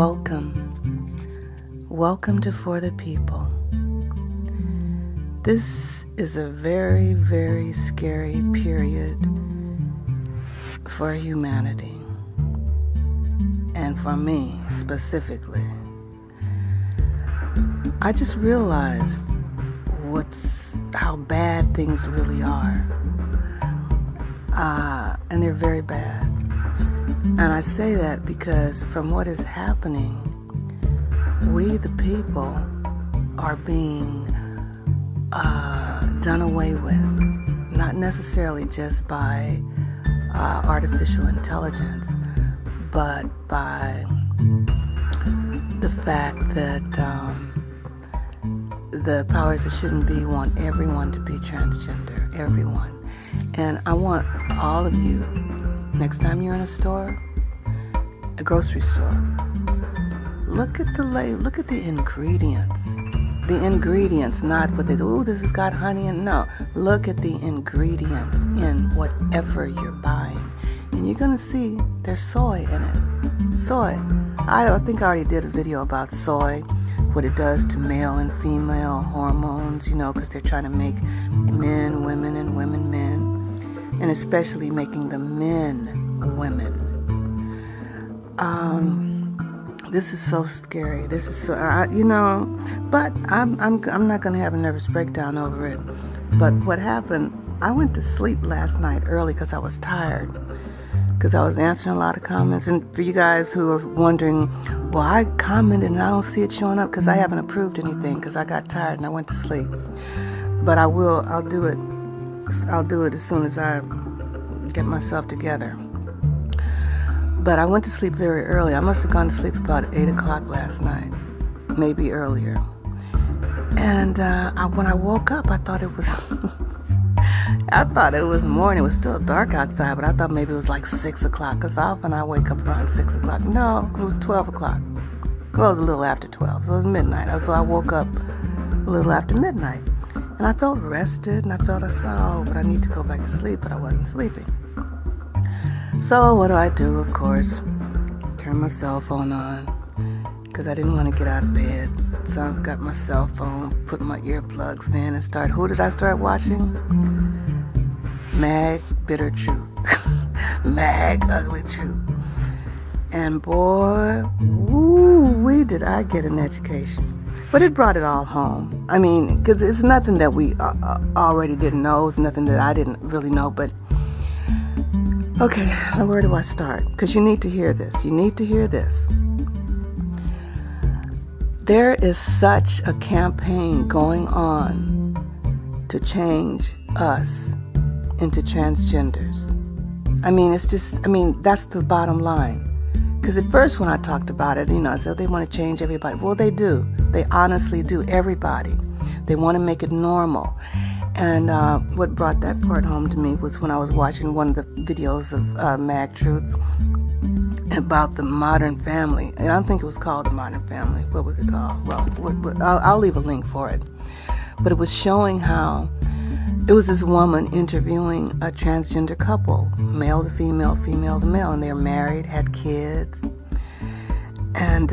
Welcome to For the People. This is a very, very scary period for humanity, and for me specifically. I just realized how bad things really are, and they're very bad. And I say that because from what is happening, we the people are being done away with, not necessarily just by artificial intelligence, but by the fact that the powers that shouldn't be want everyone to be transgender, everyone. And I want all of you, next time you're in a grocery store, look at the label, look at the ingredients. The ingredients, not what this has got honey in. No, look at the ingredients in whatever you're buying. And you're going to see there's soy in it. Soy. I think I already did a video about soy, what it does to male and female hormones, because they're trying to make men women and women men, and especially making the men women. This is so scary. This is so, but I'm not going to have a nervous breakdown over it. But what happened, I went to sleep last night early because I was tired, because I was answering a lot of comments. And for you guys who are wondering, well, I commented and I don't see it showing up because I haven't approved anything, because I got tired and I went to sleep. But I'll do it as soon as I get myself together. But I went to sleep very early. I must have gone to sleep about 8 o'clock last night, maybe earlier. And when I woke up, I thought it was morning. It was still dark outside, but I thought maybe it was like 6 o'clock, because often I wake up around 6 o'clock. No, it was 12 o'clock. Well, it was a little after 12, so it was midnight. So I woke up a little after midnight. And I felt rested, and I said, but I need to go back to sleep, but I wasn't sleeping. So what do? Of course, turn my cell phone on, because I didn't want to get out of bed. So I've got my cell phone, put my earplugs in, and who did I start watching? Mag Bitter Truth. Mag Ugly Truth. And boy, did I get an education. But it brought it all home. I mean, because it's nothing that we already didn't know. It's nothing that I didn't really know, but okay, where do I start? Because you need to hear this. You need to hear this. There is such a campaign going on to change us into transgenders. I mean, that's the bottom line. Because at first when I talked about it, I said they want to change everybody. Well, they do. They honestly do. Everybody. They want to make it normal. And what brought that part home to me was when I was watching one of the videos of Mag Truth about the modern family. And I don't think it was called the modern family. What was it called? Well, I'll leave a link for it. But it was showing how it was this woman interviewing a transgender couple, male to female, female to male, and they're married, had kids. And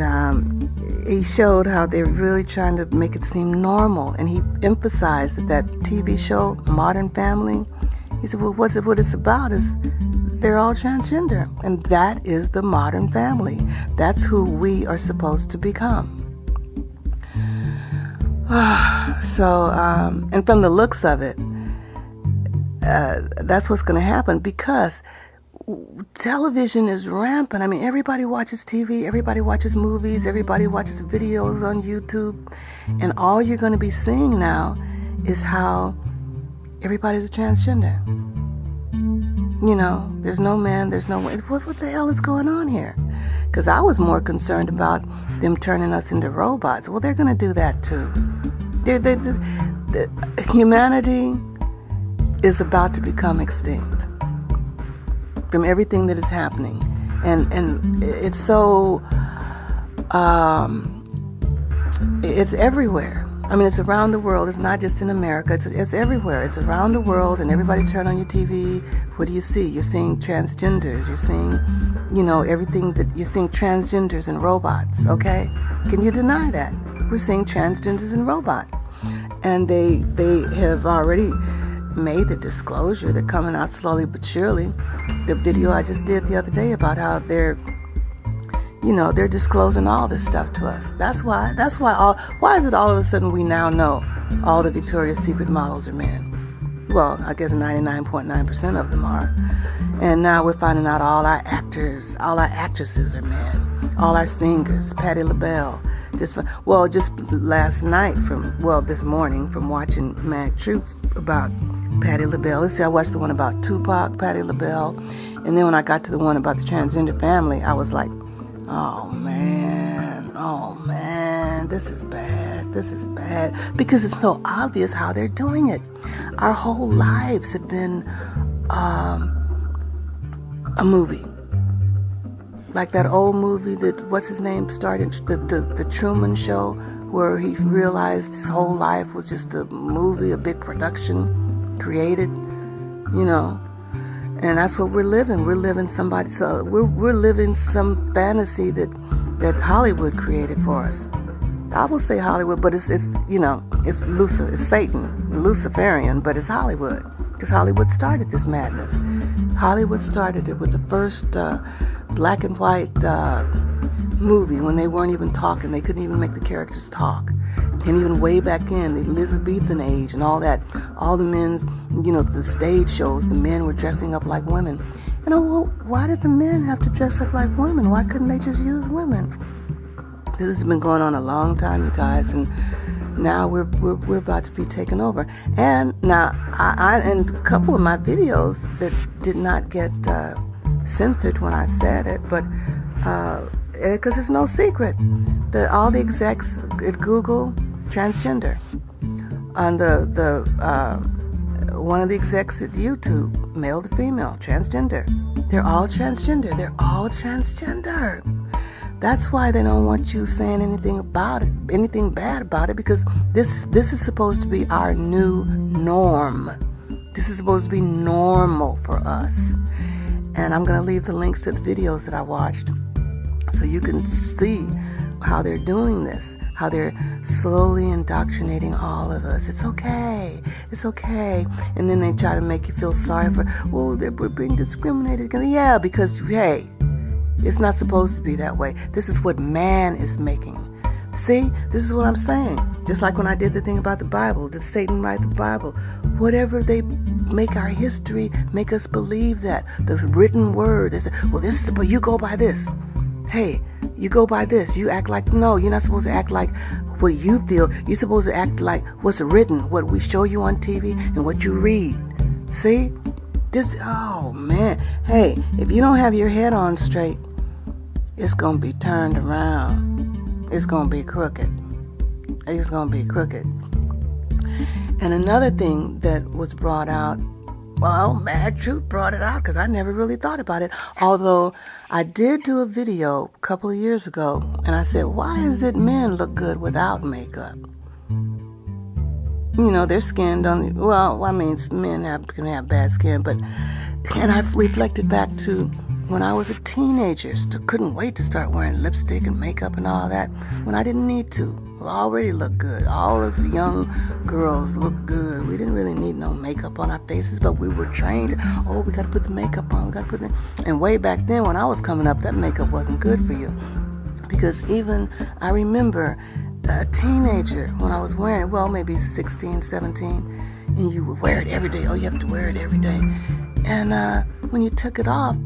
he showed how they're really trying to make it seem normal. And he emphasized that TV show, Modern Family, he said, well, what it's about is they're all transgender. And that is the modern family. That's who we are supposed to become. So, and from the looks of it, that's what's going to happen, because television is rampant. I mean, everybody watches TV, everybody watches movies, everybody watches videos on YouTube, and all you're going to be seeing now is how everybody's a transgender. There's no man, there's no woman. What the hell is going on here? Because I was more concerned about them turning us into robots. Well, they're going to do that too. Humanity is about to become extinct from everything that is happening, and it's so it's everywhere. I mean, it's around the world. It's not just in America. It's everywhere. It's around the world, and everybody turn on your TV. What do you see? You're seeing transgenders. You're seeing, everything that you're seeing transgenders and robots. Okay, can you deny that? We're seeing transgenders and robots, and they have already made the disclosure. They're coming out slowly but surely. The video I just did the other day about how they're disclosing all this stuff to us. Why is it all of a sudden we now know all the Victoria's Secret models are men? Well, I guess 99.9% of them are. And now we're finding out all our actors, all our actresses are men. All our singers, Patti LaBelle. Just last night this morning from watching Mad Truth about Patti LaBelle. Let's see, I watched the one about Tupac, Patti LaBelle. And then when I got to the one about the transgender family, I was like, oh man, this is bad, because it's so obvious how they're doing it. Our whole lives have been a movie, like that old movie that what's his name started, the Truman Show, where he realized his whole life was just a movie, a big production created, And that's what we're living. We're living we're living some fantasy that Hollywood created for us. I will say Hollywood, but it's Satan, Luciferian, but it's Hollywood, because Hollywood started this madness. Hollywood started it with the first black and white movie when they weren't even talking. They couldn't even make the characters talk. And even way back in the Elizabethan age and all that, all the men's, the stage shows, the men were dressing up like women. Why did the men have to dress up like women? Why couldn't they just use women? This has been going on a long time, you guys, and now we're about to be taken over. And now, and a couple of my videos that did not get censored when I said it, but because it's no secret that all the execs at Google transgender, and the one of the execs at YouTube, male to female, transgender. They're all transgender. That's why they don't want you saying anything about it, anything bad about it, because this is supposed to be our new norm. This is supposed to be normal for us. And I'm going to leave the links to the videos that I watched so you can see how they're doing this, how they're slowly indoctrinating all of us. It's okay. And then they try to make you feel sorry for, we're being discriminated against. Yeah, because, hey, it's not supposed to be that way. This is what man is making. See, this is what I'm saying. Just like when I did the thing about the Bible, did Satan write the Bible? Whatever they make our history, make us believe that. The written word, they say, well, this is the, but you go by this. Hey, you go by this. You act like, no, you're not supposed to act like what you feel. You're supposed to act like what's written, what we show you on TV and what you read. See? Oh man. Hey, if you don't have your head on straight, it's going to be turned around. It's going to be crooked. And another thing that was brought out, well, Mad Truth brought it out because I never really thought about it. Although I did do a video a couple of years ago, and I said, why is it men look good without makeup? Their skin don't, men can have bad skin, but, and I reflected back to when I was a teenager, couldn't wait to start wearing lipstick and makeup and all that, when I didn't need to. We already looked good. All us young girls looked good. We didn't really need no makeup on our faces, but we were trained. Oh, we got to put the makeup on. And way back then when I was coming up, that makeup wasn't good for you. Because even, I remember a teenager when I was wearing it, well, maybe 16, 17, and you would wear it every day. Oh, you have to wear it every day. And when you took it off,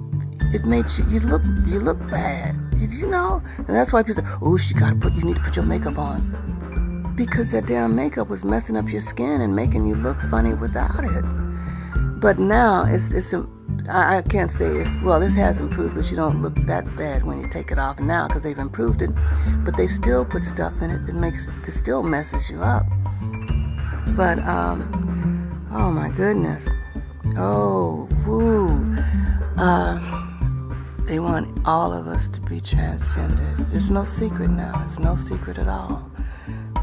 it made you look bad. Did you know? And that's why people say, oh, you need to put your makeup on. Because that damn makeup was messing up your skin and making you look funny without it. But now, I can't say this has improved because you don't look that bad when you take it off now because they've improved it. But they still put stuff in it that still messes you up. But, oh my goodness. Oh, woo. They want all of us to be transgenders. There's no secret now. It's no secret at all.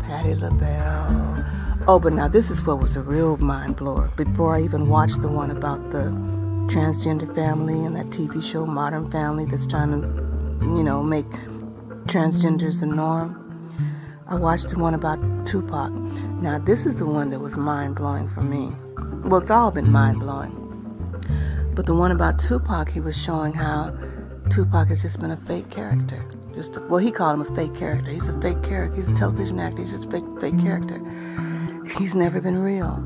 Patti LaBelle. Oh, but now this is what was a real mind blower. Before I even watched the one about the transgender family and that TV show Modern Family that's trying to, make transgenders the norm, I watched the one about Tupac. Now this is the one that was mind-blowing for me. Well, it's all been mind-blowing. But the one about Tupac, he was showing how Tupac has just been a fake character. He called him a fake character. He's a fake character. He's a television actor. He's just a fake character. He's never been real.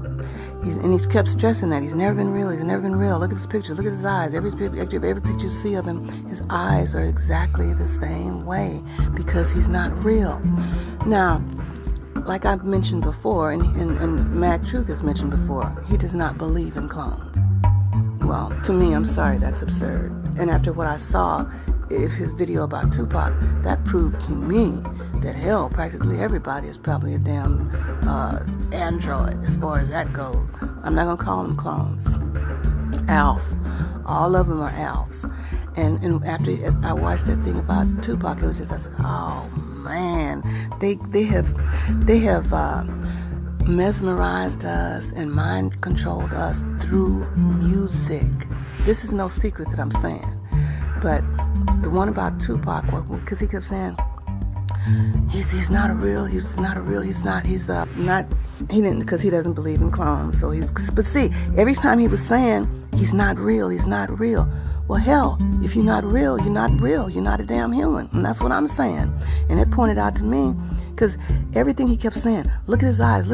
And he's kept stressing that. He's never been real. He's never been real. Look at his picture. Look at his eyes. Every picture you see of him, his eyes are exactly the same way because he's not real. Now, like I've mentioned before, and Mad Truth has mentioned before, he does not believe in clones. Well, to me, I'm sorry, that's absurd. And after what I saw, his video about Tupac, that proved to me that hell, practically everybody is probably a damn android as far as that goes. I'm not going to call them clones. Alf. All of them are Alfs. And after I watched that thing about Tupac, it was just, I said, oh man, they have mesmerized us and mind controlled us through music. This is no secret that I'm saying. But the one about Tupac, because he kept saying, he didn't, because he doesn't believe in clones. So but see, every time he was saying, he's not real. Well, hell, if you're not real, you're not real. You're not a damn human. And that's what I'm saying. And it pointed out to me, because everything he kept saying, look at his eyes.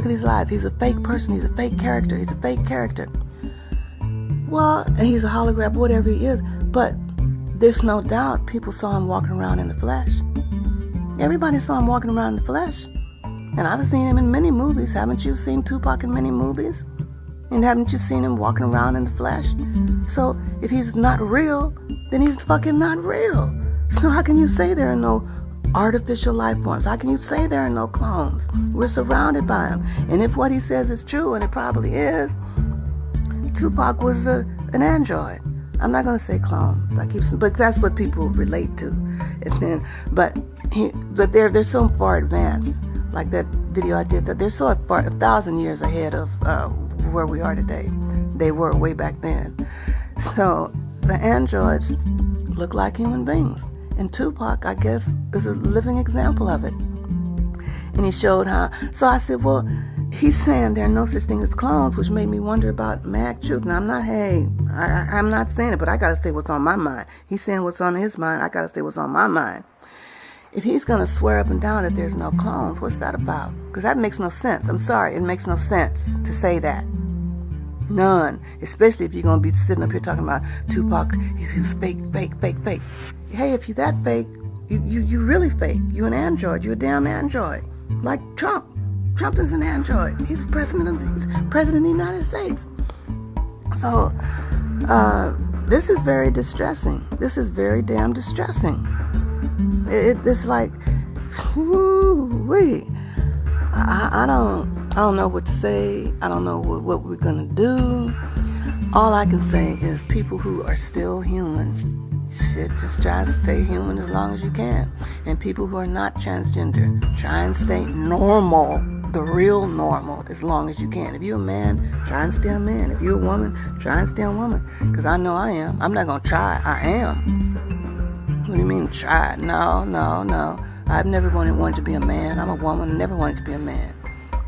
He's a fake person. He's a fake character. Well, and he's a hologram, whatever he is. But there's no doubt people saw him walking around in the flesh. Everybody saw him walking around in the flesh. And I've seen him in many movies. Haven't you seen Tupac in many movies? And haven't you seen him walking around in the flesh? So if he's not real, then he's fucking not real. So how can you say there are no artificial life forms? How can you say there are no clones? We're surrounded by them. And if what he says is true, and it probably is, Tupac was an android. I'm not going to say clone, but that's what people relate to. And then, but they're so far advanced. Like that video I did, that they're so far 1,000 years ahead of where we are today. They were way back then. So the androids look like human beings, and Tupac, I guess, is a living example of it. And he showed how. So I said, well, he's saying there are no such thing as clones, which made me wonder about Mad Truth. Now, I'm not saying it, but I got to say what's on my mind. He's saying what's on his mind. I got to say what's on my mind. If he's going to swear up and down that there's no clones, what's that about? Because that makes no sense. I'm sorry, it makes no sense to say that. None. Especially if you're going to be sitting up here talking about Tupac, he's fake. Hey, if you're that fake, you really fake. You're an android. You're a damn android. Like Trump. Trump is an android. He's president of the United States. So, this is very distressing. This is very damn distressing. It's like, woo-wee. I don't know what to say. I don't know what we're gonna do. All I can say is people who are still human should just try to stay human as long as you can. And people who are not transgender, try and stay normal, the real normal, as long as you can. If you're a man, try and stay a man. If you're a woman, try and stay a woman. Because I know I am. I'm not gonna try. I am. What do you mean try? No. I've never wanted to be a man. I'm a woman, never wanted to be a man.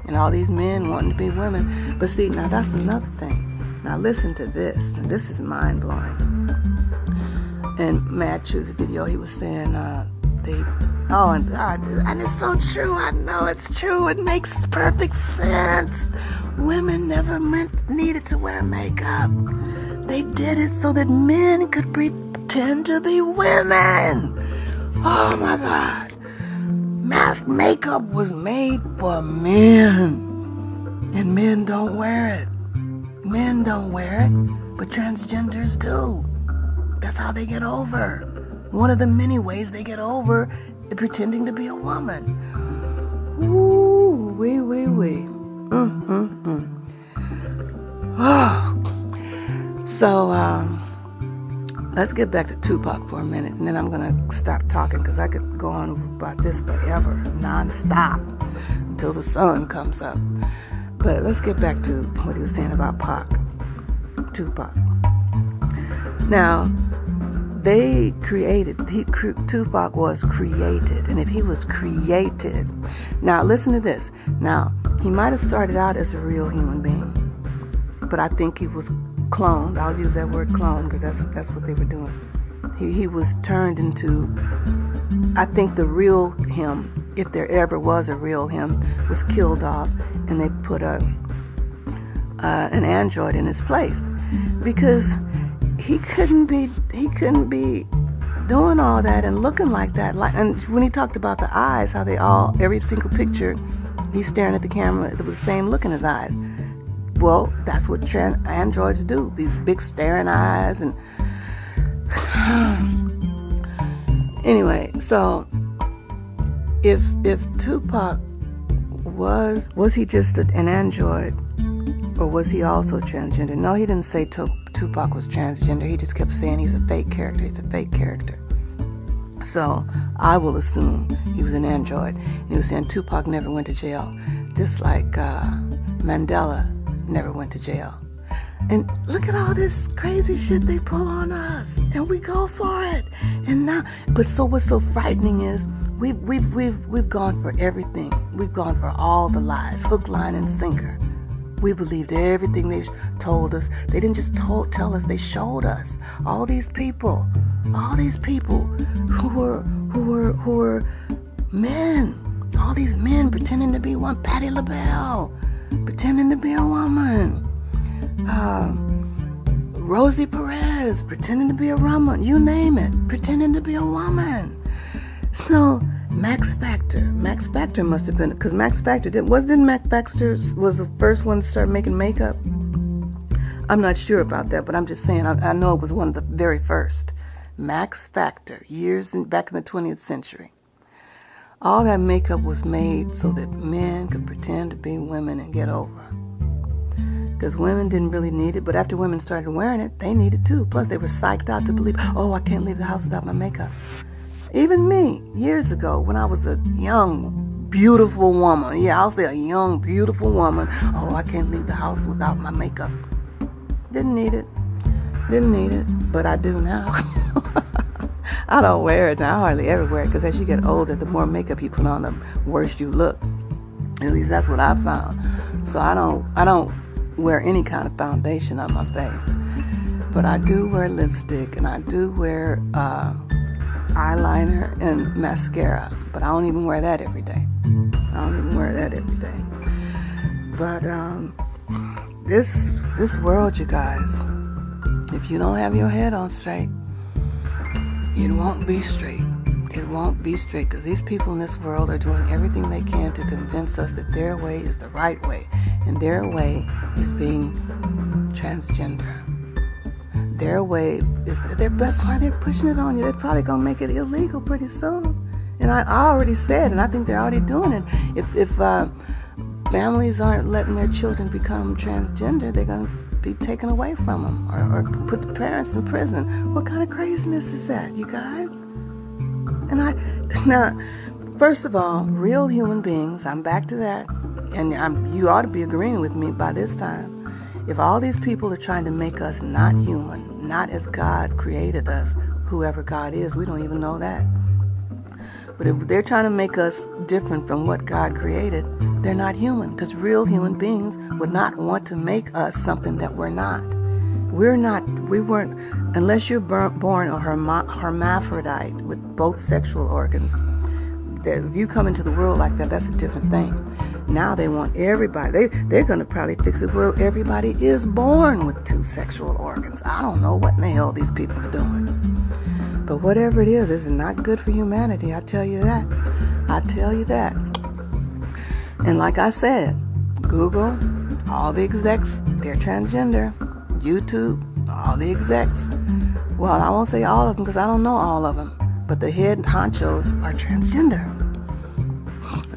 And all these men wanting to be women. But see, now that's another thing. Now listen to this, and this is mind-blowing. In Mad Truth video, he was saying, and it's so true. I know it's true. It makes perfect sense. Women never needed to wear makeup. They did it so that men could pretend to be women. Oh my God. Makeup was made for men. And men don't wear it. Men don't wear it, but transgenders do. That's how they get over. One of the many ways they get over is pretending to be a woman. Ooh, wee. Oh. So, let's get back to Tupac for a minute, and then I'm going to stop talking because I could go on about this forever, non-stop, until the sun comes up. But let's get back to what he was saying about Tupac. Now, Tupac was created, and if he was created, now listen to this. Now, he might have started out as a real human being, but I think he was cloned. I'll use that word clone because that's what they were doing. He was turned into, I think the real him, if there ever was a real him, was killed off, and they put an android in his place, because he couldn't be doing all that and looking like that. And when he talked about the eyes, how every single picture, he's staring at the camera with the same look in his eyes. Well, that's what androids do. These big staring eyes. And anyway, so if Tupac was he just an android, or was he also transgender? No, he didn't say Tupac was transgender. He just kept saying he's a fake character. He's a fake character. So I will assume he was an android. And he was saying Tupac never went to jail, just like Mandela never went to jail. And look at all this crazy shit they pull on us, and we go for it. And now, but so what's so frightening is we've gone for everything. We've gone for all the lies, hook, line, and sinker. We believed everything they told us. They didn't just tell us, they showed us. All these people who were men, all these men pretending to be one, Patti LaBelle, pretending to be a woman, Rosie Perez, pretending to be a woman, you name it, pretending to be a woman. So Max Factor must have been, because Max Factor didn't Max Factor was the first one to start making makeup? I'm not sure about that, but I'm just saying, I know it was one of the very first. Max Factor, back in the 20th century. All that makeup was made so that men could pretend to be women and get over. Because women didn't really need it, but after women started wearing it, they needed too. Plus, they were psyched out to believe, oh, I can't leave the house without my makeup. Even me, years ago, when I was a young, beautiful woman, I'll say a young, beautiful woman, oh, I can't leave the house without my makeup. Didn't need it, but I do now. I don't wear it now, I hardly ever wear it, because as you get older, the more makeup you put on, the worse you look. At least that's what I found. So I don't wear any kind of foundation on my face. But I do wear lipstick, and I do wear eyeliner and mascara, but I don't even wear that every day. But this world, you guys, if you don't have your head on straight, it won't be straight. It won't be straight, because these people in this world are doing everything they can to convince us that their way is the right way, and their way is being transgender. Their way is that's why they're pushing it on you. They're probably gonna make it illegal pretty soon. And I already said, and I think they're already doing it. If families aren't letting their children become transgender, they're gonna be taken away from them, or put the parents in prison. What kind of craziness is that, you guys? And now, first of all, real human beings. I'm back to that, and you ought to be agreeing with me by this time. If all these people are trying to make us not human, not as God created us, whoever God is, we don't even know that. But if they're trying to make us different from what God created, they're not human, because real human beings would not want to make us something that we're not. We weren't, unless you're born a hermaphrodite with both sexual organs. If you come into the world like that, that's a different thing. Now they want everybody. They're going to probably fix it where everybody is born with two sexual organs. I don't know what in the hell these people are doing. But whatever it is, it's not good for humanity. I tell you that. And like I said, Google, all the execs, they're transgender. YouTube, all the execs. Well, I won't say all of them because I don't know all of them. But the head honchos are transgender.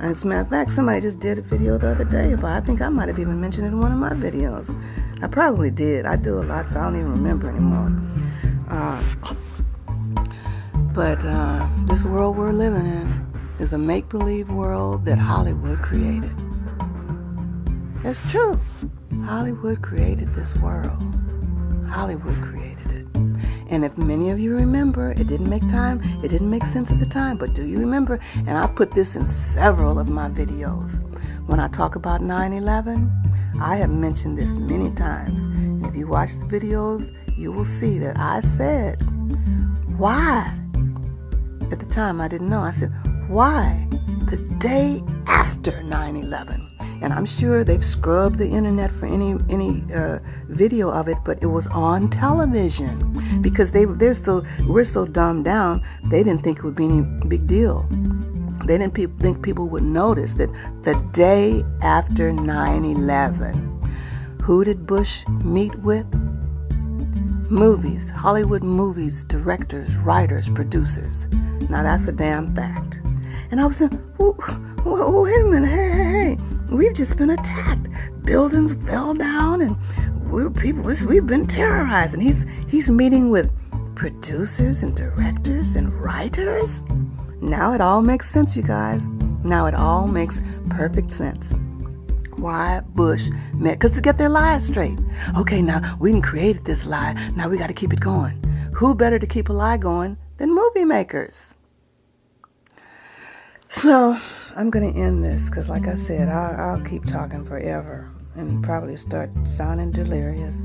As a matter of fact, somebody just did a video the other day about, I think I might have even mentioned it in one of my videos. I probably did. I do a lot, so I don't even remember anymore. But this world we're living in is a make-believe world that Hollywood created. It's true. Hollywood created this world. Hollywood created it. And if many of you remember, it didn't make sense at the time, but do you remember? And I put this in several of my videos. When I talk about 9/11, I have mentioned this many times. And if you watch the videos, you will see that I said, why? At the time, I didn't know. I said, why? The day after 9/11. And I'm sure they've scrubbed the internet for any video of it, but it was on television because we're so dumbed down. They didn't think it would be any big deal. They didn't think people would notice that the day after 9/11, who did Bush meet with? Movies, Hollywood movies, directors, writers, producers. Now that's a damn fact. And I was saying, wait a minute, hey. We've just been attacked. Buildings fell down, and we've been terrorized. And he's meeting with producers and directors and writers. Now it all makes sense, you guys. Now it all makes perfect sense. Why Bush met? Because to get their lies straight. Okay, now we done created this lie. Now we got to keep it going. Who better to keep a lie going than movie makers? So I'm going to end this because, like I said, I'll keep talking forever and probably start sounding delirious.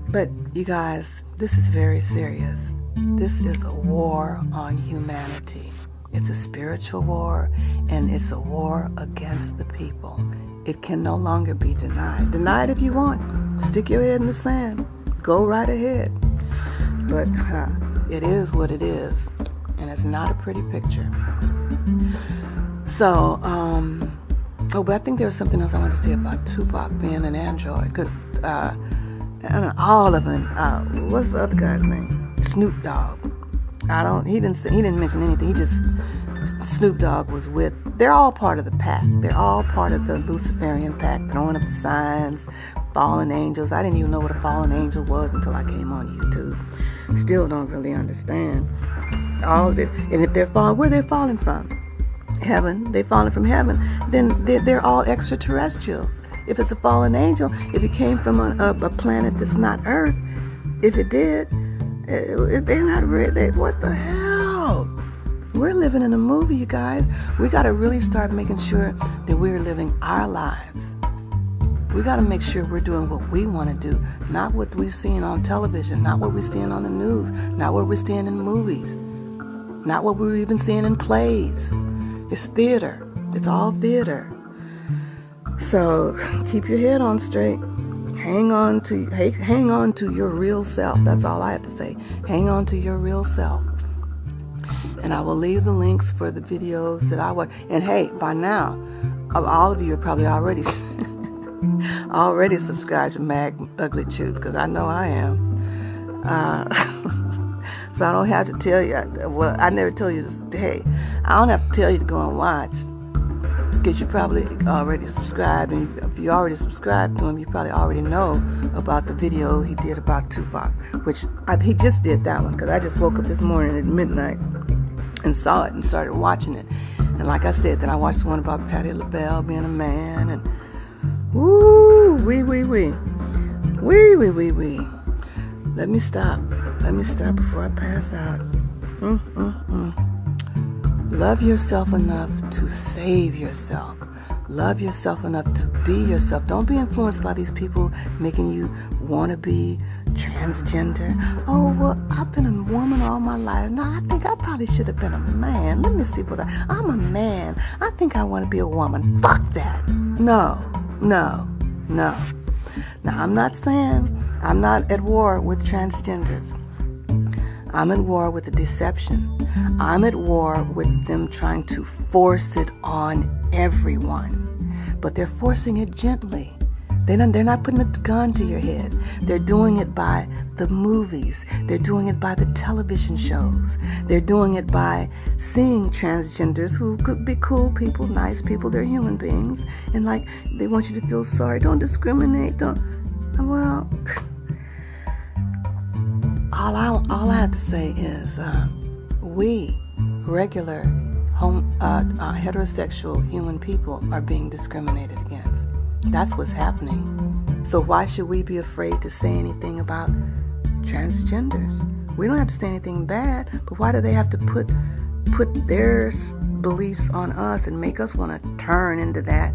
But you guys, this is very serious. This is a war on humanity. It's a spiritual war, and it's a war against the people. It can no longer be denied. Deny it if you want. Stick your head in the sand. Go right ahead. But it is what it is, and it's not a pretty picture. So, but I think there was something else I wanted to say about Tupac being an android, because all of them. What's the other guy's name? Snoop Dogg. He didn't mention anything. He just Snoop Dogg was with. They're all part of the pack. They're all part of the Luciferian pack, throwing up the signs, fallen angels. I didn't even know what a fallen angel was until I came on YouTube. Still don't really understand all of it. And if they're falling, where they're falling from? Heaven. They're falling from heaven. Then they're all extraterrestrials. If it's a fallen angel, if it came from a planet that's not Earth, if it did, they're not real. What the hell? We're living in a movie, you guys. We got to really start making sure that we're living our lives. We got to make sure we're doing what we want to do, not what we're seeing on television, not what we're seeing on the news, not what we're seeing in movies, not what we're even seeing in plays. It's theater. It's all theater. So keep your head on straight. Hang on to your real self. That's all I have to say. Hang on to your real self. And I will leave the links for the videos that I watch. And hey, by now, all of you are probably already subscribed to Mag Ugly Truth, because I know I am. So I don't have to tell you. Well, I never told you this. Hey, I don't have to tell you to go and watch, because you probably already subscribed. And if you already subscribed to him, you probably already know about the video he did about Tupac, which he just did that one, because I just woke up this morning at midnight and saw it and started watching it. And like I said, then I watched the one about Patti LaBelle being a man, and woo, wee. Let me stop before I pass out. Love yourself enough to save yourself. Love yourself enough to be yourself. Don't be influenced by these people making you want to be transgender. Oh, well, I've been a woman all my life. No, I think I probably should have been a man. Let me see I'm a man. I think I want to be a woman. Fuck that. No. Now, I'm not saying I'm not at war with transgenders. I'm at war with the deception. I'm at war with them trying to force it on everyone. But they're forcing it gently. They're not putting a gun to your head. They're doing it by the movies. They're doing it by the television shows. They're doing it by seeing transgenders who could be cool people, nice people. They're human beings. And like, they want you to feel sorry. Don't discriminate. Well, all I have to say is we, regular heterosexual human people, are being discriminated against. That's what's happening. So why should we be afraid to say anything about transgenders? We don't have to say anything bad, but why do they have to put their beliefs on us and make us want to turn into that?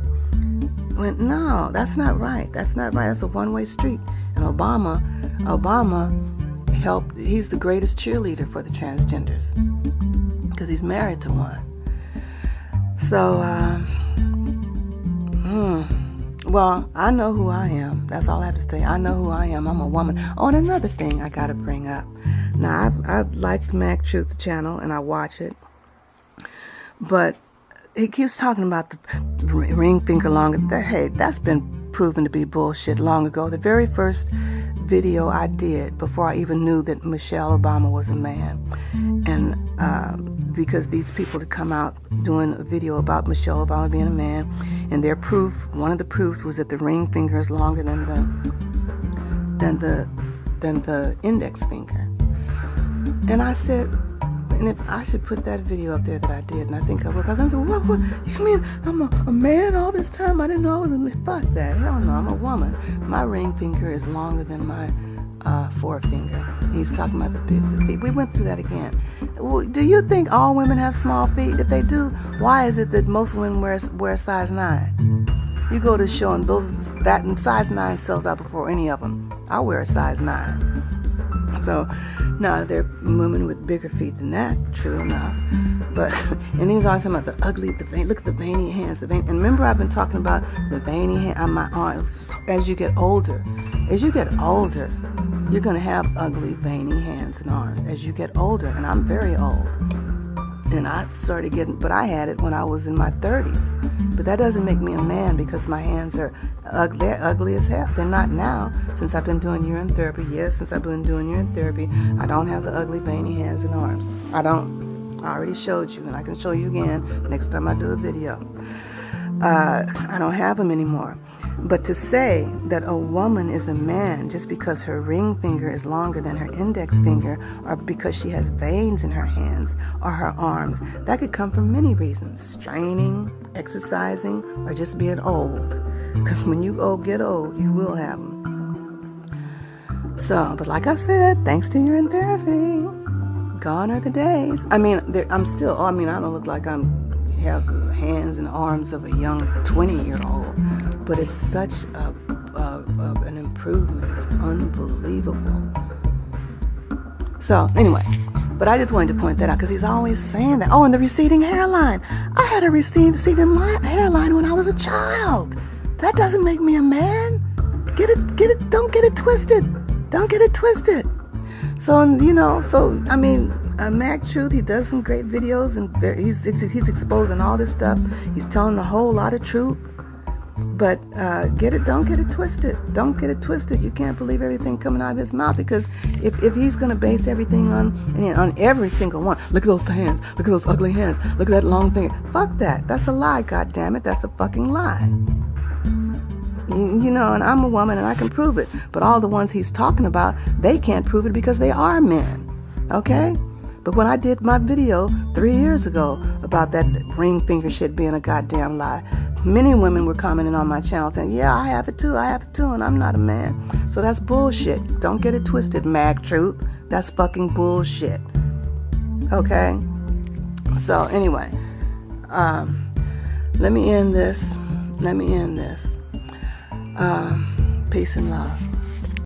No, that's not right. That's not right. That's a one-way street. And Obama helped. He's the greatest cheerleader for the transgenders because he's married to one. So, well, I know who I am. That's all I have to say. I know who I am. I'm a woman. Oh, and another thing I got to bring up. Now, I like the Mac Truth channel, and I watch it. But he keeps talking about the ring finger longer. Hey, that's been proven to be bullshit long ago. The very first video I did before I even knew that Michelle Obama was a man. And because these people had come out doing a video about Michelle Obama being a man, and their proof, one of the proofs was that the ring finger is longer than the index finger. And I said, and if I should put that video up there that I did, and I think I will, because I said, what, you mean I'm a man all this time? I didn't know I was a man. Fuck that, hell no, I'm a woman. My ring finger is longer than my forefinger. He's talking about the feet. We went through that again. Do you think all women have small feet? If they do, why is it that most women wear size 9? You go to a show and that size 9 sells out before any of them. I wear a size 9. So, no, there are women with bigger feet than that, true enough. But, and he's always talking about the ugly, look at the veiny hands. And remember I've been talking about the veiny hand on my arms. As you get older, you're going to have ugly, veiny hands and arms as you get older. And I'm very old. And I started but I had it when I was in my 30s. But that doesn't make me a man because my hands are ugly. They're ugly as hell. They're not now, since I've been doing urine therapy. Yes, since I've been doing urine therapy, I don't have the ugly, veiny hands and arms. I don't. I already showed you, and I can show you again next time I do a video. I don't have them anymore. But to say that a woman is a man just because her ring finger is longer than her index finger, or because she has veins in her hands or her arms, that could come from many reasons. Straining, exercising, or just being old. Because when you get old, you will have them. So, but like I said, thanks to urine therapy, gone are the days. I mean, I don't look like have the hands and arms of a young 20-year-old, but it's such an improvement. It's unbelievable. So anyway, but I just wanted to point that out because he's always saying that. Oh, and the receding hairline. I had a receding hairline when I was a child. That doesn't make me a man. Don't get it twisted. So, Mac Truth, he does some great videos, and he's exposing all this stuff. He's telling a whole lot of truth. But don't get it twisted. Don't get it twisted. You can't believe everything coming out of his mouth, because if he's going to base everything on every single one, look at those hands, look at those ugly hands, look at that long finger. Fuck that. That's a lie, goddammit. That's a fucking lie. And I'm a woman and I can prove it. But all the ones he's talking about, they can't prove it because they are men. Okay? But when I did my video 3 years ago about that ring finger shit being a goddamn lie, many women were commenting on my channel saying, yeah, I have it too, and I'm not a man. So that's bullshit. Don't get it twisted, Mac Truth. That's fucking bullshit. Okay? So anyway, let me end this. Peace and love.